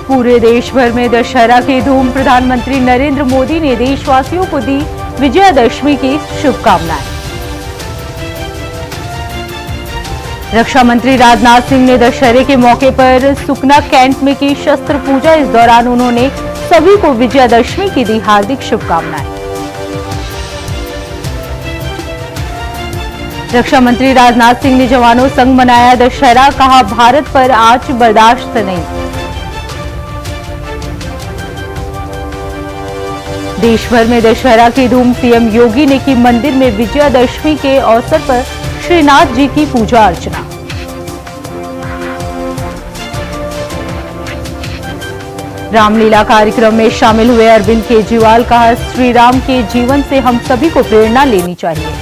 पूरे देश भर में दशहरा की धूम। प्रधानमंत्री नरेंद्र मोदी ने देशवासियों को दी विजयादशमी की शुभकामनाएं। रक्षा मंत्री राजनाथ सिंह ने दशहरे के मौके पर सुकना कैंट में की शस्त्र पूजा। इस दौरान उन्होंने सभी को विजयादशमी की दी हार्दिक शुभकामनाएं। रक्षा मंत्री राजनाथ सिंह ने जवानों संग मनाया दशहरा, कहा भारत पर आज बर्दाश्त नहीं। देश भर में दशहरा की धूम। सीएम योगी ने की मंदिर में विजयादशमी के अवसर पर श्रीनाथ जी की पूजा अर्चना। रामलीला कार्यक्रम में शामिल हुए अरविंद केजरीवाल, कहा श्री राम के जीवन से हम सभी को प्रेरणा लेनी चाहिए।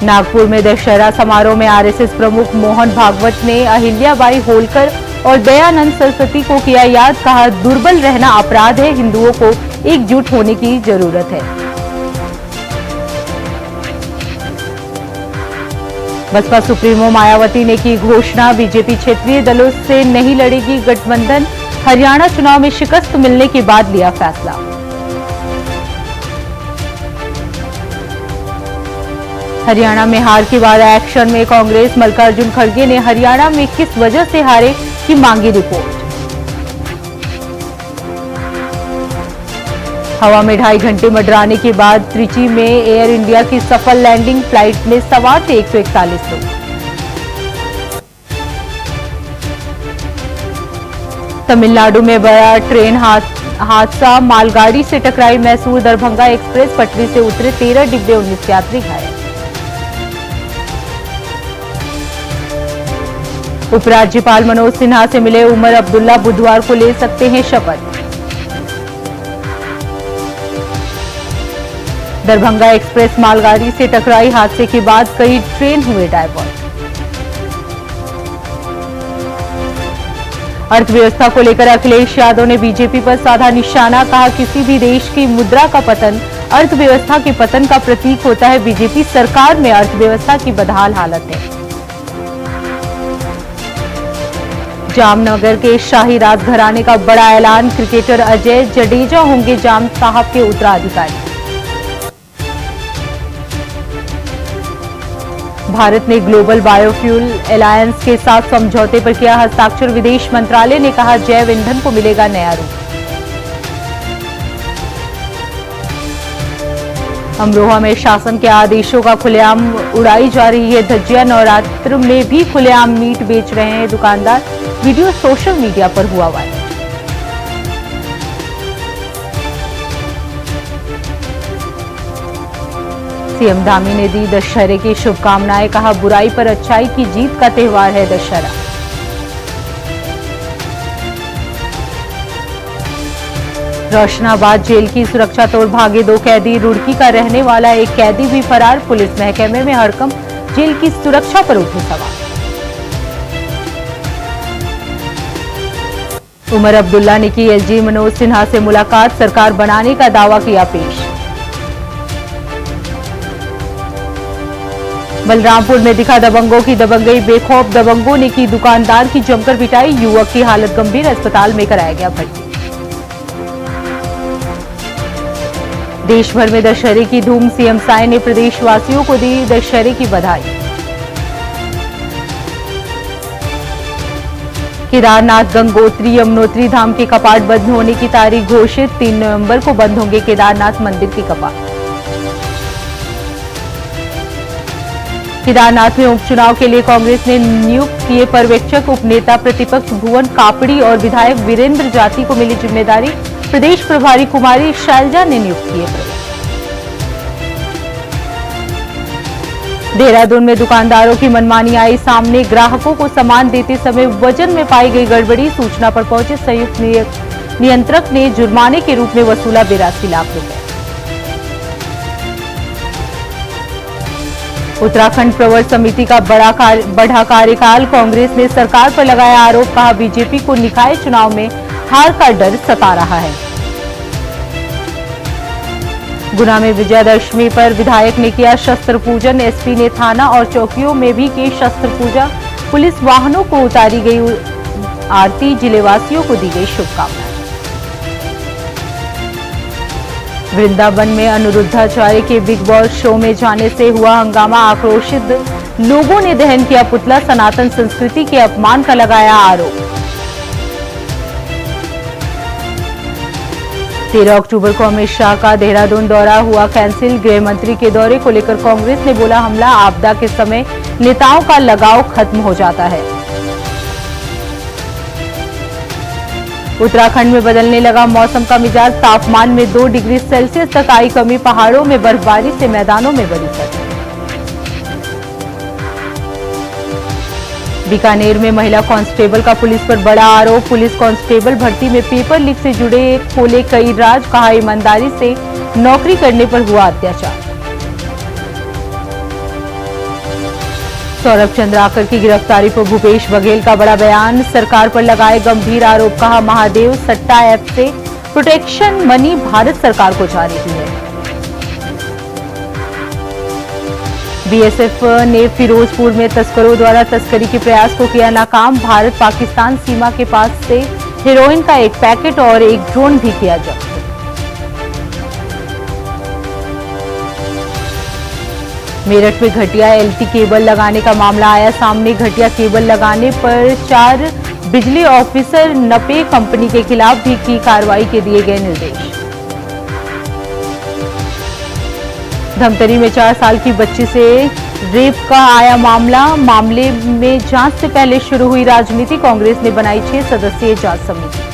नागपुर में दशहरा समारोह में आरएसएस प्रमुख मोहन भागवत ने अहिल्याबाई होलकर और दयानंद सरस्वती को किया याद, कहा दुर्बल रहना अपराध है, हिंदुओं को एकजुट होने की जरूरत है। बसपा सुप्रीमो मायावती ने की घोषणा, बीजेपी क्षेत्रीय दलों से नहीं लड़ेगी गठबंधन। हरियाणा चुनाव में शिकस्त मिलने के बाद लिया फैसला। हरियाणा में हार के बाद एक्शन में कांग्रेस। मल्लिकार्जुन खड़गे ने हरियाणा में किस वजह से हारे की मांगी रिपोर्ट। हवा में 2.5 घंटे मंडराने के बाद त्रिची में एयर इंडिया की सफल लैंडिंग। फ्लाइट में सवार थे 141 लोग। तमिलनाडु में बड़ा ट्रेन हादसा, मालगाड़ी से टकराई मैसूर दरभंगा एक्सप्रेस। पटरी से उतरे 13 डिब्बे, 19 यात्री घायल। उपराज्यपाल मनोज सिन्हा से मिले उमर अब्दुल्ला, बुधवार को ले सकते हैं शपथ। दरभंगा एक्सप्रेस मालगाड़ी से टकराई, हादसे के बाद कई ट्रेन हुए डायवर्ट। अर्थव्यवस्था को लेकर अखिलेश यादव ने बीजेपी पर साधा निशाना, कहा किसी भी देश की मुद्रा का पतन अर्थव्यवस्था के पतन का प्रतीक होता है। बीजेपी सरकार में अर्थव्यवस्था की बदहाल हालत है। जामनगर के शाही राजघराने का बड़ा ऐलान, क्रिकेटर अजय जडेजा होंगे जाम साहब के उत्तराधिकारी। भारत ने ग्लोबल बायोफ्यूल अलायंस के साथ समझौते पर किया हस्ताक्षर। विदेश मंत्रालय ने कहा जैव ईंधन को मिलेगा नया रूप। अमरोहा में शासन के आदेशों का खुलेआम उड़ाई जा रही है धज्जियां। नवरात्र में भी खुलेआम मीट बेच रहे हैं दुकानदार। वीडियो सोशल मीडिया पर हुआ वायरल। सीएम धामी ने दी दशहरे की शुभकामनाएं, कहा बुराई पर अच्छाई की जीत का त्योहार है दशहरा। रोशनाबाद जेल की सुरक्षा तोड़ भागे 2 कैदी। रुड़की का रहने वाला एक कैदी भी फरार। पुलिस महकमे में हड़कंप, जेल की सुरक्षा पर उठे सवाल। उमर अब्दुल्ला ने की एलजी मनोज सिन्हा से मुलाकात, सरकार बनाने का दावा किया पेश। बलरामपुर में दिखा दबंगों की दबंगई, बेखौफ दबंगों ने की दुकानदार की जमकर पिटाई। युवक की हालत गंभीर, अस्पताल में कराया गया भर्ती। देश भर में दशहरे की धूम। सीएम साय ने प्रदेशवासियों को दी दशहरे की बधाई। केदारनाथ, गंगोत्री, यमुनोत्री धाम के कपाट बंद होने की तारीख घोषित। 3 नवंबर को बंद होंगे केदारनाथ मंदिर के कपाट। केदारनाथ में उपचुनाव के लिए कांग्रेस ने नियुक्त किए पर्यवेक्षक। उपनेता प्रतिपक्ष भुवन कापड़ी और विधायक वीरेंद्र जाति को मिली जिम्मेदारी। प्रदेश प्रभारी कुमारी शैलजा ने नियुक्त किए प्रवेश। देहरादून में दुकानदारों की मनमानी आई सामने। ग्राहकों को सामान देते समय वजन में पाई गई गड़बड़ी। सूचना पर पहुंचे संयुक्त नियंत्रक ने जुर्माने के रूप में वसूला 82 लाख रुपए। उत्तराखंड प्रवर समिति का बढ़ा कार्यकाल। कांग्रेस ने सरकार पर लगाया आरोप, कहा बीजेपी को निकाय चुनाव में हार का डर सता रहा है। गुना में विजयादशमी पर विधायक ने किया शस्त्र पूजन। एसपी ने थाना और चौकियों में भी की शस्त्र पूजा। पुलिस वाहनों को उतारी गई आरती। जिलेवासियों को दी गई शुभकामनाएं। वृंदावन में अनिरुद्धाचार्य के बिग बॉस शो में जाने से हुआ हंगामा। आक्रोशित लोगों ने दहन किया पुतला। सनातन संस्कृति के अपमान का लगाया आरोप। 13 अक्टूबर को अमित शाह का देहरादून दौरा हुआ कैंसिल। गृह मंत्री के दौरे को लेकर कांग्रेस ने बोला हमला। आपदा के समय नेताओं का लगाव खत्म हो जाता है। उत्तराखंड में बदलने लगा मौसम का मिजाज। तापमान में 2 डिग्री सेल्सियस तक आई कमी। पहाड़ों में बर्फबारी से मैदानों में बड़ी सर्दी। बीकानेर में महिला कांस्टेबल का पुलिस पर बड़ा आरोप। पुलिस कांस्टेबल भर्ती में पेपर लीक से जुड़े खोले कई राज। कहा ईमानदारी से नौकरी करने पर हुआ अत्याचार। सौरभ चंद्राकर की गिरफ्तारी पर भूपेश बघेल का बड़ा बयान। सरकार पर लगाए गंभीर आरोप। कहा महादेव सट्टा ऐप से प्रोटेक्शन मनी भारत सरकार को जा रही है। बीएसएफ ने फिरोजपुर में तस्करों द्वारा तस्करी के प्रयास को किया नाकाम। भारत पाकिस्तान सीमा के पास से हेरोइन का एक पैकेट और एक ड्रोन भी किया जब्त। मेरठ में घटिया एलटी केबल लगाने का मामला आया सामने। घटिया केबल लगाने पर 4 बिजली ऑफिसर नपे। कंपनी के खिलाफ भी की कार्रवाई के दिए गए निर्देश। धमतरी में 4 साल की बच्ची से रेप का आया मामला। मामले में जांच से पहले शुरू हुई राजनीति। कांग्रेस ने बनाई 6 सदस्यीय जांच समिति।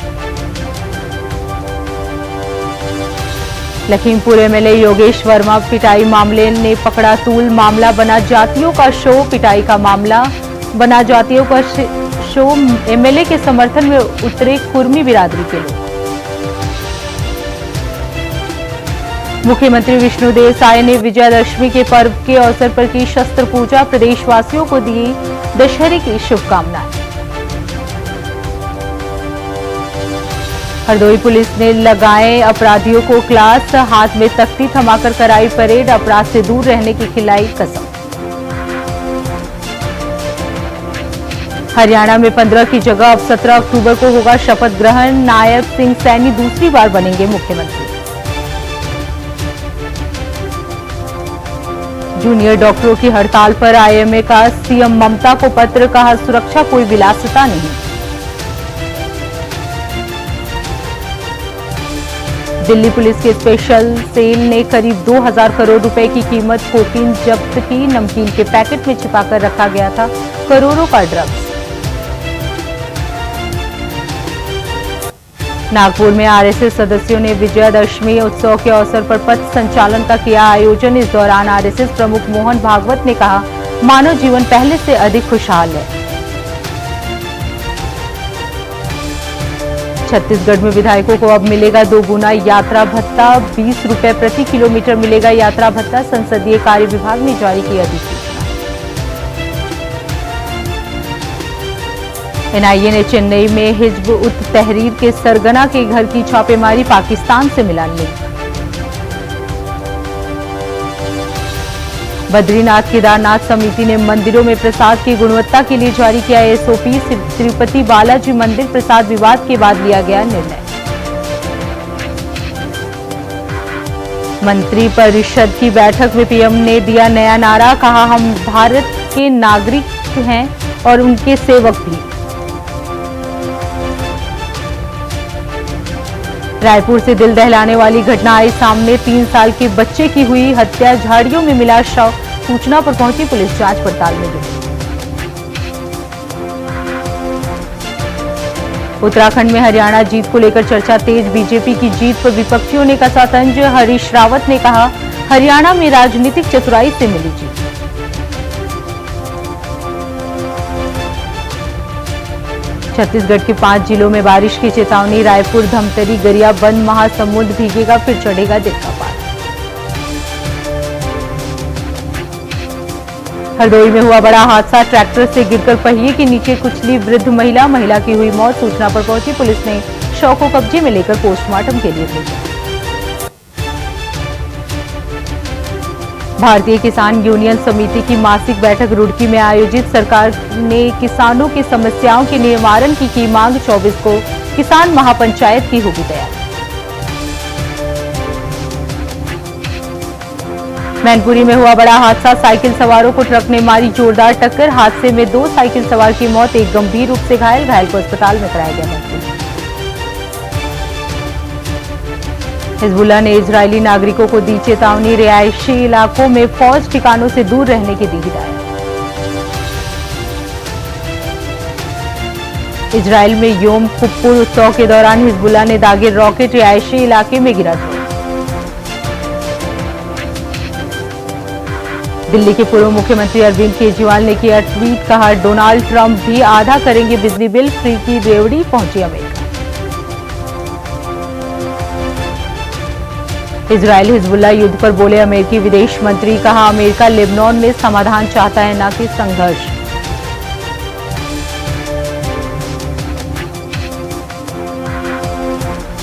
लखीमपुर एमएलए योगेश वर्मा पिटाई मामले ने पकड़ा तूल। मामला बना जातियों का शो। पिटाई का मामला बना जातियों का शो। एमएलए के समर्थन में उतरे कुर्मी बिरादरी के लोग। मुख्यमंत्री विष्णुदेव साय ने विजयादशमी के पर्व के अवसर पर की शस्त्र पूजा। प्रदेशवासियों को दी दशहरे की शुभकामनाएं। हरदोई पुलिस ने लगाए अपराधियों को क्लास। हाथ में तख्ती थमाकर कराई परेड। अपराध से दूर रहने की खिलाई कसम। हरियाणा में 15 की जगह अब 17 अक्टूबर को होगा शपथ ग्रहण। नायब सिंह सैनी दूसरी बार बनेंगे मुख्यमंत्री। जूनियर डॉक्टरों की हड़ताल पर आईएमए का सीएम ममता को पत्र। कहा सुरक्षा कोई विलासिता नहीं। दिल्ली पुलिस के स्पेशल सेल ने करीब 2000 करोड़ रुपए की कीमत कोकीन जब्त की। नमकीन के पैकेट में छिपाकर रखा गया था करोड़ों का ड्रग्स। नागपुर में आरएसएस सदस्यों ने विजयादशमी उत्सव के अवसर पर पथ संचालन का किया आयोजन। इस दौरान आरएसएस प्रमुख मोहन भागवत ने कहा मानव जीवन पहले से अधिक खुशहाल है। छत्तीसगढ़ में विधायकों को अब मिलेगा 2 गुना यात्रा भत्ता। 20 रुपए प्रति किलोमीटर मिलेगा यात्रा भत्ता। संसदीय कार्य विभाग ने जारी की अधिसूचना। एनआईए ने चेन्नई में हिज्ब उत तहरीर के सरगना के घर की छापेमारी। पाकिस्तान से मिला लिंक। बद्रीनाथ केदारनाथ समिति ने मंदिरों में प्रसाद की गुणवत्ता के लिए जारी किया एसओपी। तिरुपति बालाजी मंदिर प्रसाद विवाद के बाद लिया गया निर्णय। मंत्री परिषद की बैठक में पीएम ने दिया नया नारा। कहा हम भारत के नागरिक हैं और उनके सेवक भी। रायपुर से दिल दहलाने वाली घटना आई सामने। 3 साल के बच्चे की हुई हत्या। झाड़ियों में मिला शव। सूचना पर पहुंची पुलिस जांच पड़ताल में जुटी। उत्तराखंड में हरियाणा जीत को लेकर चर्चा तेज। बीजेपी की जीत पर विपक्षियों ने कसा तंज। हरीश रावत ने कहा हरियाणा में राजनीतिक चतुराई से मिली जीत। छत्तीसगढ़ के 5 जिलों में बारिश की चेतावनी। रायपुर, धमतरी, गरियाबंद, महासमुंद भीगेगा फिर चढ़ेगा दिक्कत। हरदोई में हुआ बड़ा हादसा। ट्रैक्टर से गिरकर पहिए के नीचे कुचली वृद्ध महिला। महिला की हुई मौत। सूचना पर पहुंची पुलिस ने शव को कब्जे में लेकर पोस्टमार्टम के लिए भेजा। भारतीय किसान यूनियन समिति की मासिक बैठक रुड़की में आयोजित। सरकार ने किसानों की समस्याओं के निवारण की मांग। 24 को किसान महापंचायत की होगी तैयार। मैनपुरी में हुआ बड़ा हादसा। साइकिल सवारों को ट्रक ने मारी जोरदार टक्कर। हादसे में 2 साइकिल सवार की मौत, एक गंभीर रूप से घायल को अस्पताल में कराया गया भर्ती। हिजबुल्लाह ने इजरायली नागरिकों को दी चेतावनी। रिहायशी इलाकों में फौज ठिकानों से दूर रहने की दी हिदायत। इजरायल में योम किप्पुर उत्सव के दौरान हिजबुल्लाह ने दागे रॉकेट। रिहायशी इलाके में गिरा ड्रोन। दिल्ली के पूर्व मुख्यमंत्री अरविंद केजरीवाल ने किया ट्वीट, कहा डोनाल्ड ट्रंप भी आधा करेंगे बिजली बिल। फ्री की रेवड़ी पहुंची अमेरिका। इजरायल हिजबुल्लाह युद्ध पर बोले अमेरिकी विदेश मंत्री, कहा अमेरिका लेबनान में समाधान चाहता है, न कि संघर्ष।